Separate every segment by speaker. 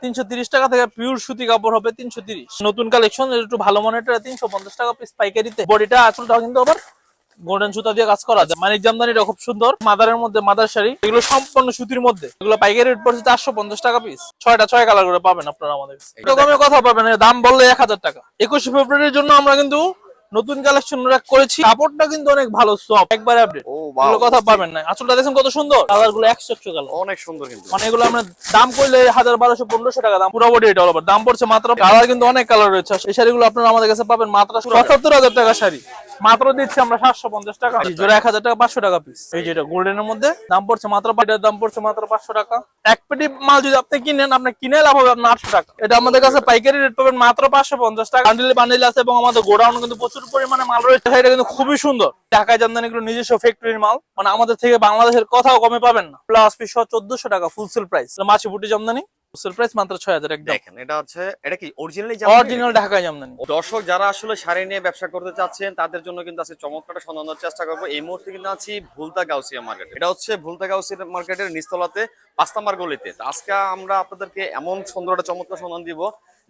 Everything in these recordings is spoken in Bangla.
Speaker 1: 330 টাকা থেকে পিওর সুতি কাপড় হবে 330। নতুন কালেকশন, একটু ভালো মানের 350 টাকা পিস পাইকারিতে। বডিটা আঁচলটা কিন্তু আবার গোল্ডেন সুতা দিয়ে কাজ করা যায়। মানিক জামদানিটা খুব সুন্দর, মাদারের মধ্যে মাদার শাড়ি, এগুলো সম্পূর্ণ সুতির মধ্যে। এগুলো পাইকারি রেট পড়ছে 450 টাকা পিস। 6 কালার করে পাবেন আপনারা আমাদের কাছে। এরকমের কথা পাবেন, দাম বললে 1000 টাকা। 21 ফেব্রুয়ারির জন্য আমরা কিন্তু নতুন কালেকশন করেছি। কাপড়টা কিন্তু অনেক ভালো, সফট, একবার আপডেট। এগুলো কথা পাবেন না। আঁচলটা দেখেন কত সুন্দর, কালার গুলো 100 কালার,
Speaker 2: অনেক সুন্দর কিন্তু।
Speaker 1: মানে এগুলো আমরা দাম করলে 1000, 1200, 1500 টাকা দাম। পুরো বডি এটা আবার দাম পড়ছে মাত্র, কালার কিন্তু অনেক কালার রয়েছে। এই শাড়িগুলো আপনারা আমাদের কাছে পাবেন মাত্র 75000 টাকা শাড়ি। মাত্র দিচ্ছি আমরা 750 টাকা জোড়া, 1000 টাকা, 500 টাকা পিস। এই যেটা গোল্ডেনের মধ্যে দাম পড়ছে মাত্র, এটার দাম পড়ছে মাত্র 500 টাকা। এক পেটি মাল যদি আপনি কিনেন, আপনি কিনে লাভ হবে আপনার 800 টাকা। এটা আমাদের কাছে পাইকারি রেট পাবেন মাত্র 550 টাকা। বান্ডিল আছে এবং আমাদের গোডাউন কিন্তু প্রচুর পরিমাণে মাল রয়েছে। এটা কিন্তু খুবই সুন্দর। ঢাকায় জামদানি এগুলো নিজস্ব ফ্যাক্টরির মাল, মানে আমাদের থেকে বাংলাদেশের কোথাও কমে পাবেন না। প্লাস পিস 1400 টাকা ফুল সেল প্রাইস। মাছি বুটি জামদানি ফুল প্রাইস মাত্র 6000 একদম।
Speaker 2: দেখেন এটা হচ্ছে, এটা কি অরিজিনালি জামদানি?
Speaker 1: অরিজিনাল ঢাকায় জামদানি।
Speaker 2: দর্শক যারা আসলে শাড়ি নিয়ে ব্যবসা করতে চাচ্ছেন, তাদের জন্য কিন্তু আজকে চমৎকার সন্ধান দেওয়ার চেষ্টা করবো। এই মুহূর্তে কিন্তু আছি ভুলতা গাউসিয়া মার্কেট। এটা হচ্ছে ভুলতা গাউসিয়া মার্কেটের নিচতলাতে 5 নম্বর গলিতে। আজকে আমরা আপনাদেরকে এমন সুন্দর একটা চমৎকার সন্ধান দিব,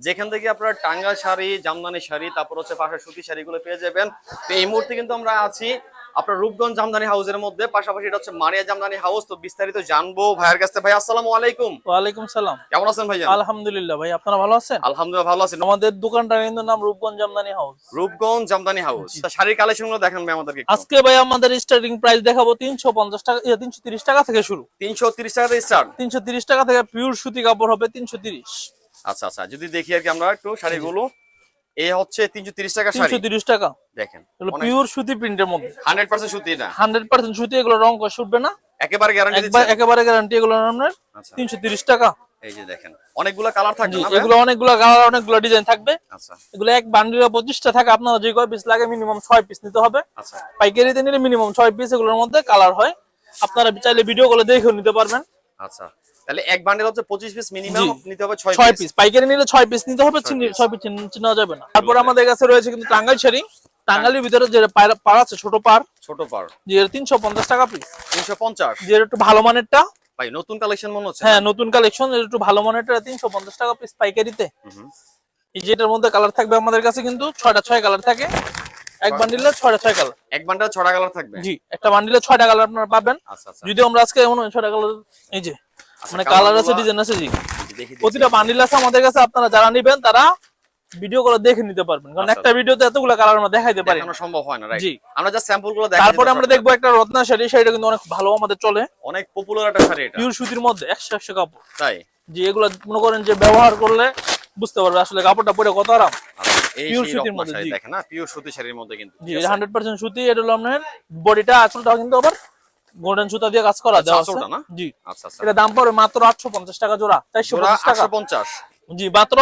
Speaker 2: যেখান থেকে আপনারা টাঙ্গা শাড়ি, জামদানি শাড়ি, তারপর হচ্ছে পাশের সুতি শাড়িগুলো পেয়ে যাবেন। তো এই মুহূর্তে কিন্তু আমরা আছি আপনার রূপগঞ্জ জামদানি হাউসের মধ্যে, পাশাপাশি এটা হচ্ছে মারিয়া জামদানি হাউস। তো বিস্তারিত জানবো ভাইয়ের কাছে। ভাই আসসালামু আলাইকুম।
Speaker 1: ওয়ালাইকুম সালাম।
Speaker 2: কেমন আছেন ভাইয়া?
Speaker 1: আলহামদুলিল্লাহ ভাই, আপনারা ভালো আছেন?
Speaker 2: আলহামদুলিল্লাহ ভালো আছি।
Speaker 1: আমাদের দোকানটার কিন্তু নাম রূপগঞ্জ জামদানি হাউস।
Speaker 2: রূপগঞ্জ জামদানি হাউস। শাড়ির কালেকশন গুলো দেখান ভাই আমাদেরকে।
Speaker 1: আজকে ভাই আমাদের স্টার্টিং প্রাইস দেখাবো 350 টাকা, 330 টাকা থেকে শুরু।
Speaker 2: 330 টাকা থেকে স্টার্ট।
Speaker 1: 330 টাকা থেকে পিওর সুতি কাপড় হবে 330।
Speaker 2: আচ্ছা আচ্ছা, যদি দেখি আর কি আমরা একটু শাড়িগুলো, এই হচ্ছে 330 টাকা শাড়ি।
Speaker 1: 330 টাকা
Speaker 2: দেখেন
Speaker 1: এগুলো পিওর সুতি প্রিন্টের মধ্যে,
Speaker 2: 100% সুতি। এটা
Speaker 1: 100% সুতি। এগুলো রং কষ উঠবে না,
Speaker 2: একেবারে গ্যারান্টি দিচ্ছেন?
Speaker 1: একেবারে গ্যারান্টি। এগুলো আপনার 330 টাকা।
Speaker 2: এই যে দেখেন অনেকগুলো কালার থাকবে না?
Speaker 1: এগুলো অনেকগুলো কালার, অনেকগুলো ডিজাইন থাকবে।
Speaker 2: আচ্ছা,
Speaker 1: এগুলো এক বান্ডিলে 25টা থাকে। আপনারা যে কয় পিস লাগে মিনিমাম 6 পিস নিতে হবে।
Speaker 2: আচ্ছা,
Speaker 1: পাইকারিতে নিলে মিনিমাম 6 পিস। এগুলোর মধ্যে কালার হয়, আপনারা চাইলে ভিডিও কলে দেখেও নিতে পারবেন।
Speaker 2: আচ্ছা, তাহলে এক বান্ডেল হচ্ছে 25 পিস, মিনিমাম নিতে হবে 6
Speaker 1: পিস। পাইকারি নিলে 6 পিস নিতে হবে, 6 পিস নেওয়া যাবে না। তারপর আমাদের কাছে রয়েছে কিন্তু টাঙ্গাইল শাড়ি। টাঙ্গাইলের ভিতরে যে পার আছে, ছোট পার, যে 350 টাকা পিস।
Speaker 2: 350?
Speaker 1: যে একটু ভালো মানেরটা
Speaker 2: ভাই নতুন কালেকশন মনে হচ্ছে।
Speaker 1: হ্যাঁ, নতুন কালেকশন, একটু ভালো মানেরটা 350 টাকা পিস পাইকারিতে। এই যেটার মধ্যে কালার থাকবে আমাদের কাছে কিন্তু 6টা কালার থাকে। এক বান্ডিলে 6টা কালার।
Speaker 2: এক বান্ডেল 6টা কালার থাকবে?
Speaker 1: জি, একটা বান্ডিলে 6টা কালার আপনারা পাবেন।
Speaker 2: আচ্ছা আচ্ছা,
Speaker 1: যদি আমরা আজকে এমন 6টা কালার, এই যে মানে কালার আছে, ডিজাইন আছে। জি, প্রতিটা বান্ডিল আছে আমাদের কাছে। আপনারা যারা নেবেন তারা ভিডিও করে দেখে নিতে পারবেন, কারণ একটা ভিডিওতে এতগুলো কালার আমরা দেখাইতে পারি না,
Speaker 2: সম্ভব হয় না। রাইট,
Speaker 1: জি।
Speaker 2: আমরা জাস্ট স্যাম্পল গুলো দেখাই।
Speaker 1: তারপরে আমরা দেখবো একটা রত্না শাড়ি। শাড়িটা কিন্তু অনেক ভালো আমাদের চলে,
Speaker 2: অনেক পপুলার একটা শাড়ি। এটা
Speaker 1: পিওর সুতির মধ্যে 100 কাপড়।
Speaker 2: তাই?
Speaker 1: জি, এগুলো মনে করেন যে ব্যবহার করলে বুঝতে পারবে আসলে কাপড়টা পরে কত আরাম।
Speaker 2: এই
Speaker 1: পিওর সুতির মধ্যে, জি
Speaker 2: দেখেন না, পিওর সুতি শাড়ির মধ্যে কিন্তু।
Speaker 1: জি, 100% সুতি। এটা হলো আপনার বডিটা, আঁচলটা কিন্তু আবার গোল্ডেন সুতা দিয়ে কাজ করা দেওয়া আছে। জি,
Speaker 2: আচ্ছা আচ্ছা।
Speaker 1: এটা দাম পড়ে মাত্র 850 টাকা জোড়া, 450 টাকা।
Speaker 2: 850?
Speaker 1: জি, মাত্র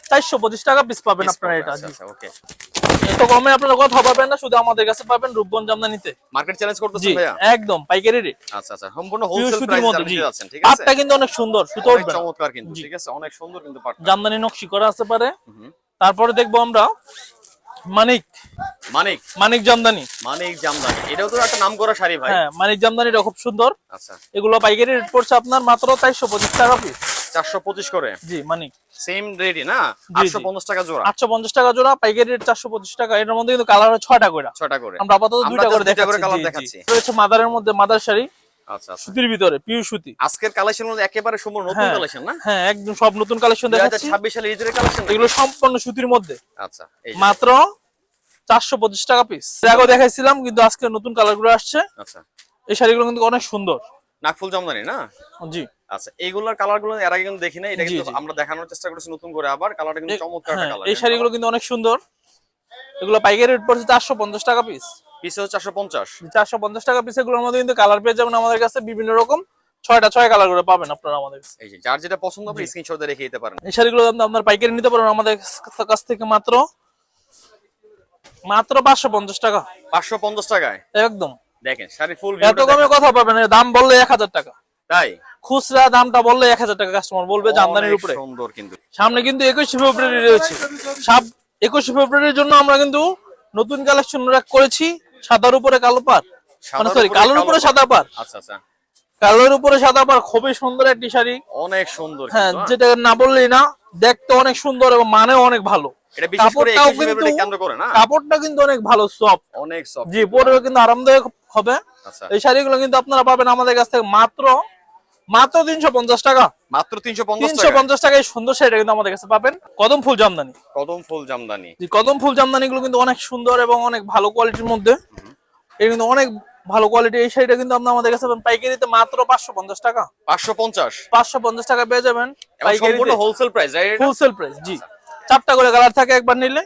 Speaker 1: 425 টাকা পিস পাবেন আপনারা। এটা জি,
Speaker 2: ওকে।
Speaker 1: এত কমে আপনারা কথা পাবেন না, শুধু আমাদের কাছে পাবেন রূপগঞ্জ জামদানিতে।
Speaker 2: মার্কেট চ্যালেঞ্জ করতেছেন ভাইয়া?
Speaker 1: একদম পাইকারি রেট।
Speaker 2: আচ্ছা আচ্ছা, সম্পূর্ণ হোলসেল প্রাইসে জানিয়ে যাচ্ছেন। ঠিক আছে,
Speaker 1: পাটটা কিন্তু অনেক সুন্দর, সুতো উঠবে না,
Speaker 2: চমৎকার কিন্তু। ঠিক আছে, অনেক সুন্দর কিন্তু পাটটা।
Speaker 1: জামদানি নকশি করা আছে পারে। তারপরে দেখবো আমরা মানিক জামদানি।
Speaker 2: এটাও তো একটা নাম করা শাড়ি ভাই।
Speaker 1: হ্যাঁ, মানিক জামদানিটা খুব সুন্দর।
Speaker 2: আচ্ছা,
Speaker 1: এগুলো পাইকারি রেট পড়ছে আপনার মাত্র 425 টাকা পিস।
Speaker 2: 425 করে?
Speaker 1: জি, মানিক
Speaker 2: সেম রেটই না? 850 টাকা জোড়া।
Speaker 1: 850 টাকা জোড়া, পাইকারি রেট 425 টাকা। এর মধ্যে কিন্তু কালার হয় 6টা করে।
Speaker 2: আমরা
Speaker 1: আপাতত 2টা করে দেখাচ্ছি। রয়েছে মাদারের মধ্যে মাদার শাড়ি।
Speaker 2: আচ্ছা,
Speaker 1: সুতির ভিতরে পিওর সুতি।
Speaker 2: আজকের কালেকশন গুলো একেবারে সম্পূর্ণ নতুন কালেকশন না?
Speaker 1: হ্যাঁ, একদম সব নতুন কালেকশন দেখাচ্ছি।
Speaker 2: 2026 সালের ঈদের কালেকশন
Speaker 1: এগুলো সম্পূর্ণ সুতির মধ্যে।
Speaker 2: আচ্ছা, এই
Speaker 1: মাত্র 425 টাকা পিস। আগেও দেখাইছিলাম, কিন্তু আজকে নতুন কালার গুলো আসছে।
Speaker 2: আচ্ছা,
Speaker 1: এই শাড়িগুলো কিন্তু অনেক সুন্দর,
Speaker 2: নাকফুল জামদানি না?
Speaker 1: জি।
Speaker 2: আচ্ছা, এইগুলোর কালার গুলো এর আগে কিন্তু দেখি না, এটা কিন্তু আমরা দেখানোর চেষ্টা করছি নতুন করে। আবার কালারটা কিন্তু চমৎকার একটা কালার।
Speaker 1: এই শাড়িগুলো কিন্তু অনেক সুন্দর। এগুলো পাইকারি রেট পড়ছে 450 টাকা পিস।
Speaker 2: পিস হচ্ছে 450?
Speaker 1: 450 টাকা পিস। এগুলোর মধ্যে কিন্তু কালার পেয়ে যাবেন আমাদের কাছে বিভিন্ন রকম। 6 কালার করে পাবেন আপনারা আমাদের কাছে।
Speaker 2: এই যে যার যেটা পছন্দ হবে স্ক্রিনশট দিয়ে রেখে দিতে পারেন।
Speaker 1: এই শাড়িগুলো আপনার পাইকারি নিতে পারেন আমাদের কাছ থেকে মাত্র 550 টাকা।
Speaker 2: 550 টাকায়?
Speaker 1: একদম।
Speaker 2: দেখেন শাড়ি ফুল
Speaker 1: এত কমে কথা পাবেন, দাম বললে 1000 টাকা।
Speaker 2: তাই?
Speaker 1: খুচরা দামটা বললে 1000 টাকা কাস্টমার বলবে জামদানির উপরে।
Speaker 2: সুন্দর কিন্তু।
Speaker 1: সামনে কিন্তু 21 ফেব্রুয়ারি রয়েছে। 21 ফেব্রুয়ারির জন্য আমরা কিন্তু নতুন কালেকশন করেছি। সাদার উপরে কালো পার, মানে সরি, কালোর উপরে সাদা পার।
Speaker 2: আচ্ছা আচ্ছা,
Speaker 1: কালোর উপরে সাদা পার খুবই সুন্দর একটি শাড়ি।
Speaker 2: অনেক সুন্দর
Speaker 1: হ্যাঁ,
Speaker 2: কিন্তু,
Speaker 1: যেটা না বললেই না, দেখতে অনেক সুন্দর এবং মানেও অনেক ভালো।
Speaker 2: এটা বিশেষ করে
Speaker 1: কাপড়টাও
Speaker 2: 21 ফেব্রুয়ারি কেন্দ্র করে না,
Speaker 1: কাপড়টা কিন্তু অনেক ভালো, সফট,
Speaker 2: অনেক সফট।
Speaker 1: জি, পরে কিন্তু আরামদায়ক হবে।
Speaker 2: আচ্ছা,
Speaker 1: এই শাড়িগুলো কিন্তু আপনারা পাবেন আমাদের কাছ থেকে মাত্র 350 টাকা।
Speaker 2: মাত্র 350 টাকা।
Speaker 1: 350 টাকায় সুন্দর শাড়িটা কিন্তু আমাদের কাছে পাবেন। কদম ফুল জামদানি,
Speaker 2: কদম ফুল জামদানি।
Speaker 1: জি, কদম ফুল জামদানি গুলো কিন্তু অনেক সুন্দর এবং অনেক ভালো কোয়ালিটির মধ্যে। এই কিন্তু অনেক ভালো কোয়ালিটি। এই শাড়িটা কিন্তু আপনি আমাদের কাছে পাবেন পাইকারিতে মাত্র 550 টাকা।
Speaker 2: 550
Speaker 1: 550 টাকা পেয়ে যাবেন
Speaker 2: এবং সম্পূর্ণ wholesale price, right?
Speaker 1: Wholesale price, জি। 4টা করে কালার থাকে, একবার নিলে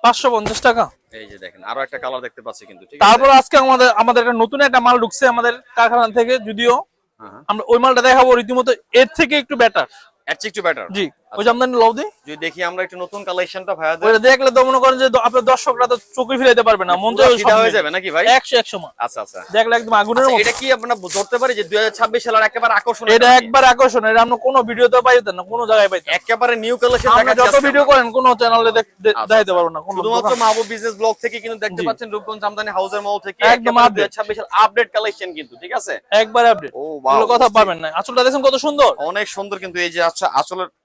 Speaker 1: 550 টাকা।
Speaker 2: এই যে দেখেন আরো একটা কালার দেখতে পাচ্ছি কিন্তু, ঠিক আছে?
Speaker 1: তারপর আজকে আমাদের একটা নতুন একটা মাল ঢুকছে আমাদের কারখানা থেকে, যদিও
Speaker 2: হ্যাঁ,
Speaker 1: আমরা ওই মালটা দেখাবো রীতিমতো এর থেকে একটু বেটার।
Speaker 2: এর চেয়ে একটু বেটার।
Speaker 1: জি, ওই জামদানি লও দি।
Speaker 2: যদি দেখি আমরা একটু নতুন কালেকশনটা ভাইয়াদের,
Speaker 1: ওইটা দেখলে তো মনে করেন যে আপনার দর্শকরা তো চোখে ফিরাইতে পারবে না, মন
Speaker 2: পুরো ফিদা হয়ে যাবে নাকি ভাই?
Speaker 1: 100 মান
Speaker 2: আচ্ছা আচ্ছা।
Speaker 1: দেখলে একদম আগুনের
Speaker 2: আচ্ছা,
Speaker 1: মতো।
Speaker 2: এটা কি আমরা ধরতে পারি যে 2026 সালের একেবারে আকর্ষণীয়?
Speaker 1: এটা একবার আকর্ষণ, এটা আমরা কোনো ভিডিওতে পাইতেন না, কোনো জায়গায় পাইতেন না।
Speaker 2: একেবারে নিউ কালেকশন
Speaker 1: আপনি
Speaker 2: দেখাচ্ছি
Speaker 1: যত
Speaker 2: আজকে
Speaker 1: ভিডিও
Speaker 2: আমরা।
Speaker 1: করেন কোনো চ্যানেলে দেখাইতে পারবো না, কোনো
Speaker 2: শুধুমাত্র মাহবুব বিজনেস ব্লগ থেকে কিন্তু দেখতে
Speaker 1: জি।
Speaker 2: পাচ্ছেন রূপগঞ্জ জামদানি হাউসের মল থেকে
Speaker 1: একদম
Speaker 2: একেবারে
Speaker 1: update।
Speaker 2: 2026 সাল আপডেট কালেকশন কিন্তু, ঠিক আছে?
Speaker 1: একবার আপডেট,
Speaker 2: ও বাহ,
Speaker 1: এগুলো কথা পাবেন না। আঁচলটা দেখেন কত সুন্দর,
Speaker 2: অনেক সুন্দর কিন্তু। এই যে আচ্ছা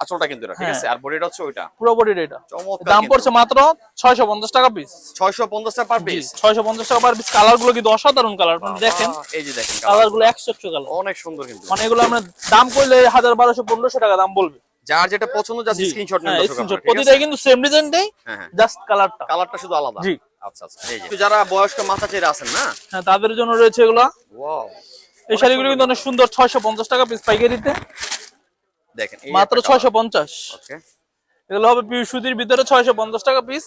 Speaker 2: আঁচলটা কিন্তু এটা, ঠিক আছে? আর বডিটা হচ্ছে ওইটা,
Speaker 1: পুরো বডি এটা।
Speaker 2: চমৎকার।
Speaker 1: দাম
Speaker 2: কিন্তু
Speaker 1: পড়ছে মাত্র 650 টাকা পিস।
Speaker 2: 650 টাকা পার
Speaker 1: জি,
Speaker 2: পিস।
Speaker 1: 650 টাকা পার পিস। কালার গুলো কিন্তু অসাধারণ কালার, আপনি দেখেন
Speaker 2: এই যে দেখেন
Speaker 1: কালার গুলো 100 কালার,
Speaker 2: অনেক সুন্দর কিন্তু।
Speaker 1: মানে এগুলো আমরা দাম করলে 1000, 1200, 1500 টাকা দাম বলবে।
Speaker 2: যার যেটা পছন্দ জাস্ট
Speaker 1: জি,
Speaker 2: স্ক্রিনশট নিন
Speaker 1: হ্যাঁ,
Speaker 2: দর্শক
Speaker 1: screenshot।
Speaker 2: আপনারা, ঠিক আছে?
Speaker 1: প্রতিটাই কিন্তু সেম ডিজাইন দেই,
Speaker 2: হ্যাঁ হ্যাঁ,
Speaker 1: জাস্ট কালারটা।
Speaker 2: কালারটা শুধু আলাদা।
Speaker 1: জি।
Speaker 2: আচ্ছা আচ্ছা। এই যে একটু যারা বয়স্ক মাথা চেরা আছেন না,
Speaker 1: হ্যাঁ, তাদের জন্য রয়েছে এগুলা।
Speaker 2: ওয়াও,
Speaker 1: এই শাড়িগুলো কিন্তু অনেক সুন্দর, 650 টাকা পিস পাইকারিতে,
Speaker 2: দেখেন এই
Speaker 1: মাত্র
Speaker 2: একটা colour।
Speaker 1: 650।
Speaker 2: ওকে,
Speaker 1: এগুলো হবে পিওর সুতির ভিতরে, 650 টাকা পিস।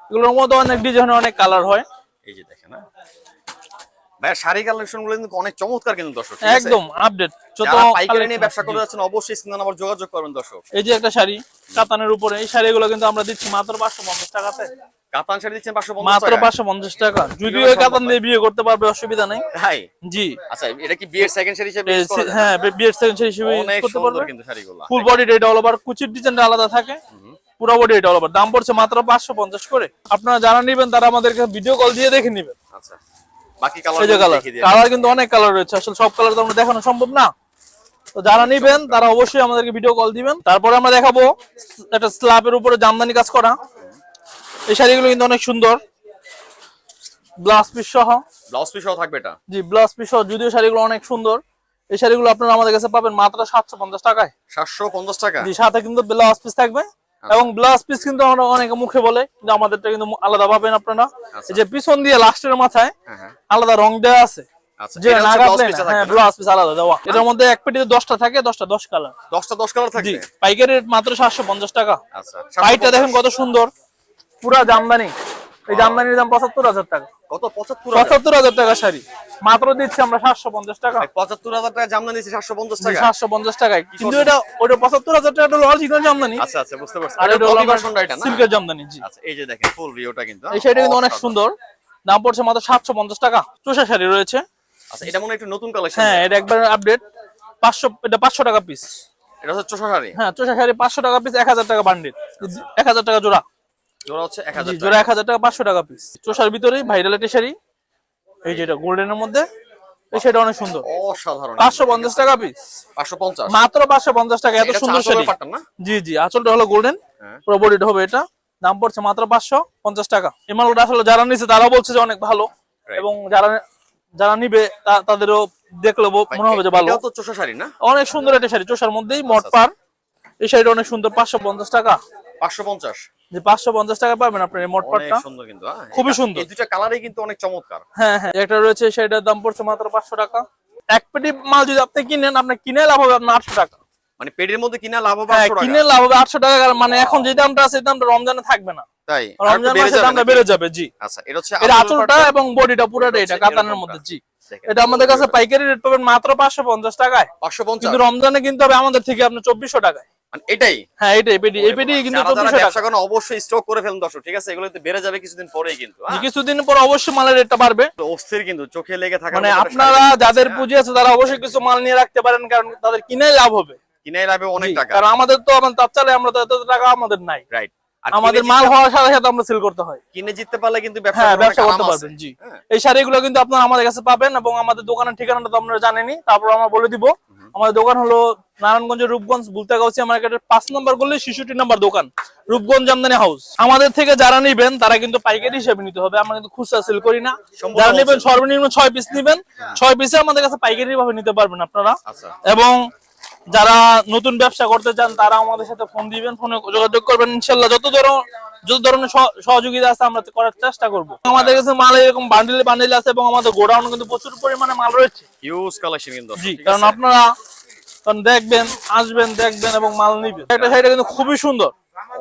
Speaker 1: এগুলোর মধ্যে অনেক ডিজাইন, অনেক কালার হয়।
Speaker 2: এই যে দেখেন না ভাই, শাড়ি কালেকশন গুলো কিন্তু অনেক চমৎকার কিন্তু দর্শক, ঠিক আছে?
Speaker 1: একদম আপডেট। যত
Speaker 2: যারা পাইকারি নিয়ে
Speaker 1: collection
Speaker 2: ব্যবসা
Speaker 1: আছে,
Speaker 2: করে
Speaker 1: জি।
Speaker 2: যাচ্ছেন অবশ্যই স্ক্রিনে নাম্বার যোগাযোগ করবেন দর্শক।
Speaker 1: এই যে একটা শাড়ি কাতানের উপরে, এই শাড়িগুলো কিন্তু আমরা দিচ্ছি মাত্র 550 টাকাতে।
Speaker 2: কাতান শাড়ি দিচ্ছেন 550
Speaker 1: মাত্র
Speaker 2: টাকা।
Speaker 1: 550 টাকা। যদিও এই কাতান দিয়ে বিয়ে করতে পারবে, অসুবিধা নেই।
Speaker 2: হাই,
Speaker 1: জি,
Speaker 2: আচ্ছা এটা কি বিয়ের সেকেন্ড শাড়ি হিসেবে ইউজ করা যায়?
Speaker 1: হ্যাঁ, বিয়ের সেকেন্ড শাড়ি হিসেবে ইউজ
Speaker 2: অনেক
Speaker 1: করতে
Speaker 2: সুন্দর
Speaker 1: পারবে।
Speaker 2: কিন্তু শাড়িগুলো।
Speaker 1: ফুল বডি এটা অল ওভার, কুচির ডিজাইনটা আলাদা থাকে, পুরো বডি এটা অল ওভার। দাম পড়ছে মাত্র 550 করে। আপনারা যারা নেবেন তারা আমাদেরকে ভিডিও কল দিয়ে দেখে নেবেন।
Speaker 2: আচ্ছা, বাকি
Speaker 1: এই যে
Speaker 2: কালার
Speaker 1: কালার,
Speaker 2: দেখিয়ে দিন।
Speaker 1: কালার কিন্তু অনেক কালার রয়েছে, আসলে সব কালার তো আমরা দেখানো সম্ভব না। তো যারা নেবেন তারা অবশ্যই আমাদেরকে ভিডিও কল দিবেন। তারপরে আমরা দেখাবো একটা স্ল্যাবের উপরে জামদানি কাজ করা। এই শাড়িগুলো কিন্তু অনেক সুন্দর, ব্লাউজ পিস সহ।
Speaker 2: ব্লাউজ পিস সহ থাকবে এটা?
Speaker 1: জি, ব্লাউজ পিস সহ। যদিও শাড়িগুলো অনেক সুন্দর। এই শাড়িগুলো আপনারা আমাদের কাছে পাবেন মাত্র 750 টাকায়।
Speaker 2: 750 টাকা।
Speaker 1: জি, সাথে কিন্তু ব্লাউজ পিস থাকবে। এবং ব্লাউজ পিস কিন্তু আমরা অনেকে মুখে বলে, কিন্তু আমাদেরটা কিন্তু আলাদা পাবেন আপনারা। এই যে পিছন দিয়ে লাস্টের মাথায়
Speaker 2: হ্যাঁ হ্যাঁ,
Speaker 1: আলাদা রং দেওয়া আছে,
Speaker 2: আচ্ছা
Speaker 1: যে
Speaker 2: এটা হচ্ছে
Speaker 1: নাগাদ
Speaker 2: ব্লাউজ
Speaker 1: নেই
Speaker 2: পিসটা
Speaker 1: না। হ্যাঁ,
Speaker 2: থাকবে না?
Speaker 1: ব্লাউজ পিস আলাদা দেওয়া। এটার মধ্যে এক পেটিতে 10টা থাকে, 10টা 10 কালার।
Speaker 2: 10টা 10 কালার
Speaker 1: জি,
Speaker 2: থাকবে?
Speaker 1: পাইকারি রেট মাত্র 750 টাকা।
Speaker 2: আচ্ছা,
Speaker 1: পাইটা দেখেন কত সুন্দর, পুরা জামদানি। এই জামদানির দাম 75,000 টাকা।
Speaker 2: কত? 75,000?
Speaker 1: 75,000 টাকা শাড়ি মাত্র দিচ্ছি আমরা 750 টাকা।
Speaker 2: 75,000 টাকা জামদানি দিচ্ছে 750 টাকা?
Speaker 1: 750 টাকায়। কিন্তু এটা ওটা 75,000 টাকা হলো অরিজিনাল জামদানি,
Speaker 2: আচ্ছা আচ্ছা, বুঝতে পারছি।
Speaker 1: আর
Speaker 2: এটা
Speaker 1: এটা হলো
Speaker 2: কপি ভার্সনটা এটা না?
Speaker 1: সিল্কের জামদানি। জি,
Speaker 2: আচ্ছা, এই যে দেখেন ফুল ভিউটা কিন্তু।
Speaker 1: এই শাড়িটা কিন্তু অনেক সুন্দর। দাম পড়ছে মাত্র 750 টাকা। চোষা শাড়ি রয়েছে।
Speaker 2: আচ্ছা, এটা মনে হয় একটু নতুন কালেকশন।
Speaker 1: হ্যাঁ, এটা একবার আপডেট। 500, এটা 500 টাকা পিস।
Speaker 2: এটা হচ্ছে চোষা শাড়ি।
Speaker 1: হ্যাঁ, চোষা শাড়ি 500 টাকা পিস, 1000 টাকা বান্ডিল, 1000 টাকা জোড়া।
Speaker 2: জোড়া হচ্ছে 1000
Speaker 1: জি,
Speaker 2: টাকা।
Speaker 1: জোড়া 1000 টাকা, 500 টাকা পিস। চোষার ভিতরেই ভাইরাল একটা শাড়ি, এই যেটা গোল্ডেনের মধ্যে, এই শাড়িটা অনেক সুন্দর।
Speaker 2: অসাধারণ।
Speaker 1: 550 টাকা পিস,
Speaker 2: 550
Speaker 1: মাত্র 550 টাকা। এত
Speaker 2: এটা
Speaker 1: সুন্দর শাড়ি।
Speaker 2: ব্যাপারটা না?
Speaker 1: জি জি, আঁচলটা হলো গোল্ডেন,
Speaker 2: হ্যাঁ।
Speaker 1: পুরো বডিটা হবে এটা। দাম পড়ছে মাত্র 550 টাকা। এই মালটা আসলে যারা নিচ্ছে তারা বলছে যে অনেক ভালো,
Speaker 2: Right.
Speaker 1: এবং যারা নিবে তাদেরও দেখলে মনে হবে যে ভালো।
Speaker 2: এটাও তো চোষা শাড়ি না?
Speaker 1: অনেক সুন্দর একটা শাড়ি, চোষার মধ্যেই মট পার। এই শাড়িটা অনেক সুন্দর, 550 টাকা।
Speaker 2: 550?
Speaker 1: যে 550 টাকা পাবেন আপনার এই মট
Speaker 2: অনেক
Speaker 1: পারটা,
Speaker 2: সুন্দর কিন্তু।
Speaker 1: খুবই সুন্দর।
Speaker 2: এই দুটো কালারই কিন্তু অনেক চমৎকার।
Speaker 1: হ্যাঁ হ্যাঁ, একটা রয়েছে, সেটার দাম পড়ছে মাত্র 500 টাকা। এক পেটি মাল যদি আপনি কিনেন, আপনার কিনে লাভ হবে আপনার 800 টাকা।
Speaker 2: মানে পেটের মধ্যে কিনা লাভ হবে
Speaker 1: হ্যাঁ,
Speaker 2: 800 টাকা?
Speaker 1: কিনে লাভ হবে 800 টাকা। মানে এখন যে দামটা আছে, এই দামটা রমজানে থাকবে না।
Speaker 2: তাই
Speaker 1: রমজান মাসে দামটা বেড়ে যাবে। জি,
Speaker 2: আচ্ছা, এটা হচ্ছে
Speaker 1: এটা আঁচলটা এবং বডিটা পুরোটা এটা কাতানের মধ্যে। জি, এটা আমাদের কাছে পাইকারি রেট পাবেন মাত্র 550 টাকায়।
Speaker 2: 550?
Speaker 1: কিন্তু রমজানে কিন্তু হবে আমাদের থেকে আপনার 2400 টাকায়।
Speaker 2: মানে এটাই?
Speaker 1: হ্যাঁ, এই পেটি কিন্তু
Speaker 2: যারা
Speaker 1: 2400 টাকা।
Speaker 2: ব্যবসা করেন অবশ্যই স্টক করে ফেলুন দর্শক, ঠিক আছে? এগুলো তো বেড়ে যাবে কিছুদিন পরেই কিন্তু।
Speaker 1: কিছুদিন পর অবশ্যই মালের রেটটা বাড়বে।
Speaker 2: তো অস্থির কিন্তু, চোখে লেগে থাকার
Speaker 1: মানে
Speaker 2: মতো একটা
Speaker 1: আপনারা
Speaker 2: শাড়ি দেখতে
Speaker 1: যাদের
Speaker 2: পাচ্ছি,
Speaker 1: পুঁজি আছে তারা অবশ্যই কিছু মাল নিয়ে রাখতে পারেন, কারণ তাদের কিনাই লাভ হবে।
Speaker 2: কিনাই লাভে অনেক
Speaker 1: জি,
Speaker 2: টাকা।
Speaker 1: কারণ আমাদের তো তার চালে আমরা তো এত টাকা আমাদের নাই।
Speaker 2: রাইট। আর
Speaker 1: আমাদের
Speaker 2: কিনে
Speaker 1: মাল হওয়ার সাথে সাথে আমরা সেল করতে হয়।
Speaker 2: কিনে জিততে পারলে কিন্তু ব্যবসা
Speaker 1: হ্যাঁ,
Speaker 2: করার
Speaker 1: ব্যবসা
Speaker 2: অনেক
Speaker 1: করতে
Speaker 2: আরাম আছে।
Speaker 1: পারবেন। জি,
Speaker 2: হ্যাঁ।
Speaker 1: এই শাড়িগুলো কিন্তু আপনারা আমাদের কাছে পাবেন এবং আমাদের দোকানের ঠিকানাটা তো আপনারা জানেনই, তারপর আমরা বলে দিব। আমাদের দোকান হলো নারায়ণগঞ্জের রূপগঞ্জ ভুলতা গাউসিয়া মার্কেটের 5 নম্বর গলি 66 নম্বর দোকান, রূপগঞ্জ জামদানি হাউস। আমাদের থেকে যারা নেবেন তারা কিন্তু পাইকারি হিসেবে নিতে হবে, আমরা কিন্তু খুচরা সেল করি না।
Speaker 2: সম্পূর্ণ
Speaker 1: যারা নেবেন
Speaker 2: wholesale।
Speaker 1: সর্বনিম্ন 6 পিস নেবেন, 6 পিসে আমাদের কাছে পাইকারি ভাবে নিতে পারবেন আপনারা।
Speaker 2: আচ্ছা।
Speaker 1: এবং যারা নতুন ব্যবসা করতে চান তারা আমাদের সাথে ফোন দিবেন, ফোনে যোগাযোগ করবেন, ইনশাল্লাহ যত ধরনের সহযোগিতা আছে আমরা করার চেষ্টা করব। আমাদের কাছে মাল এরকম বান্ডিলে বান্ডিলে আছে এবং আমাদের গোডাউনে কিন্তু প্রচুর পরিমাণে মাল রয়েছে।
Speaker 2: হিউজ কালেকশন কিন্তু দর্শক,
Speaker 1: জি,
Speaker 2: ঠিক
Speaker 1: কারণ
Speaker 2: আছে?
Speaker 1: আপনারা দেখবেন, আসবেন, দেখবেন এবং মাল নিবেন। একটা শাড়িটা কিন্তু খুবই সুন্দর।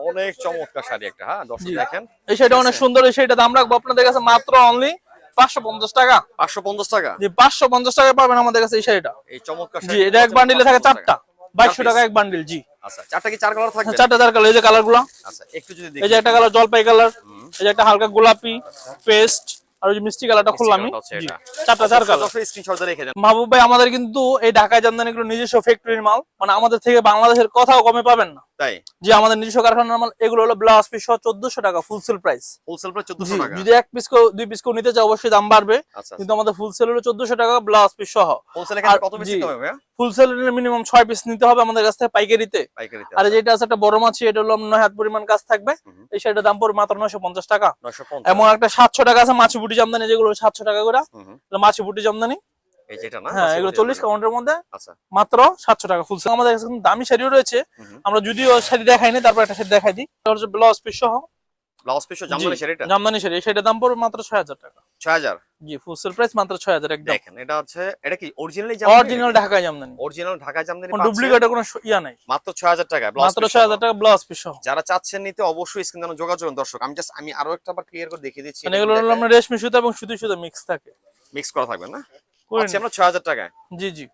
Speaker 2: অনেক চমৎকার শাড়ি একটা, হ্যাঁ দর্শক
Speaker 1: জি,
Speaker 2: দেখেন।
Speaker 1: এই শাড়িটা অনেক সুন্দর। এই শাড়িটা দাম রাখবো আপনাদের কাছে মাত্র অনলি 550 টাকা।
Speaker 2: 550 টাকা।
Speaker 1: জি, 550 টাকায় পাবেন আমাদের কাছে এই শাড়িটা।
Speaker 2: এই চমৎকার
Speaker 1: জি,
Speaker 2: শাড়ি
Speaker 1: এটা এক বান্ডিলে থাকে 4টা, 2200 টাকা এক বান্ডিল। জি,
Speaker 2: আচ্ছা, চারটা কি 4 কালার থাকবে?
Speaker 1: 4টা 4 কালার। এই যে কালার গুলা,
Speaker 2: আচ্ছা, একটু যদি
Speaker 1: এই যে একটা কালার জলপাই কালার, এই যে একটা হালকা গোলাপি পেস্ট, আর ওই যে মিষ্টি কালারটা খুললাম আমি। জি, 4টা 4 কালার।
Speaker 2: স্ক্রিনশট দিয়ে রেখে দেন।
Speaker 1: মাহবুব ভাই, আমাদের কিন্তু এই ঢাকায় জামদানিগুলো নিজস্ব ফ্যাক্টরির মাল, মানে আমাদের থেকে বাংলাদেশের কোথাও কমে পাবেন না।
Speaker 2: তাই?
Speaker 1: জি, আমাদের নিজস্ব কারখানার মাল। এগুলো হলো ব্লাউজ পিস সহ 1400 টাকা ফুল সেল প্রাইস।
Speaker 2: হোলসেল প্রাইস
Speaker 1: জি,
Speaker 2: 1400 টাকা।
Speaker 1: যদি এক পিস কেউ 2 পিস কেউ নিতে চায় অবশ্যই দাম বাড়বে,
Speaker 2: আচ্ছা,
Speaker 1: কিন্তু আমাদের ফুল সেল হলো 1400 টাকা ব্লাউজ পিস সহ।
Speaker 2: হোলসেল এখানে
Speaker 1: আর
Speaker 2: কত পিস
Speaker 1: জি,
Speaker 2: দিতে হবে ভাইয়া?
Speaker 1: ফুল সেলের মিনিমাম 6 পিস নিতে হবে আমাদের কাছ থেকে পাইকারিতে।
Speaker 2: পাইকারিতে।
Speaker 1: আর যেটা আছে একটা বড় মাছি, এটা হলো 9 হাত পরিমাণ কাজ থাকবে। এই শাড়িটার দাম পড়বে মাত্র 950 টাকা।
Speaker 2: 950।
Speaker 1: এমন একটা 700 টাকা আছে মাছি বুটি জামদানি, যেগুলো 700 টাকা করে। মাছি বুটি জামদানি,
Speaker 2: এই যেটা না?
Speaker 1: হ্যাঁ, এগুলো 40 কাউন্টের মধ্যে
Speaker 2: আচ্ছা।
Speaker 1: মাত্র 700 টাকা ফুল সেল। আমাদের কাছে কিন্তু দামি শাড়িও রয়েছে, আমরা যদিও শাড়ি দেখাইনি, তারপর একটা শাড়ি দেখাই দিই। এটা হচ্ছে ব্লাউজ পিস সহ
Speaker 2: ব্লাউজ পিস জামদানি শাড়িটা
Speaker 1: জামদানি শাড়ি। এই শাড়িটার দাম পড়বে মাত্র 6000 টাকা।
Speaker 2: 6000।
Speaker 1: জি, ফুল সেল প্রাইস মাত্র 6000 একদম।
Speaker 2: দেখেন, এটা হচ্ছে, এটা কি অরিজিনালি জামদানি?
Speaker 1: অরিজিনাল ঢাকায় জামদানি,
Speaker 2: অরিজিনাল ঢাকা জামদানি
Speaker 1: কোনো
Speaker 2: পাচ্ছেন
Speaker 1: ডুপ্লিকেটের কোনো ইয়া নাই।
Speaker 2: মাত্র 6000 টাকা ব্লাউজ
Speaker 1: মাত্র
Speaker 2: পিস।
Speaker 1: 6000 টাকা ব্লাউজ পিস সহ।
Speaker 2: যারা চাচ্ছেন নিতে অবশ্যই স্ক্রিনে যোগাযোগ করুন দর্শক। আমি আরো একটা বার ক্লিয়ার করে দেখিয়ে দিচ্ছি।
Speaker 1: মানে এগুলো হলো আমরা রেশমি সুতা এবং সুতি সুতা মিক্স থাকে।
Speaker 2: মিক্স করা থাকবে না?
Speaker 1: করে
Speaker 2: আচ্ছা, আমরা 6000 টাকায়।
Speaker 1: জি জি।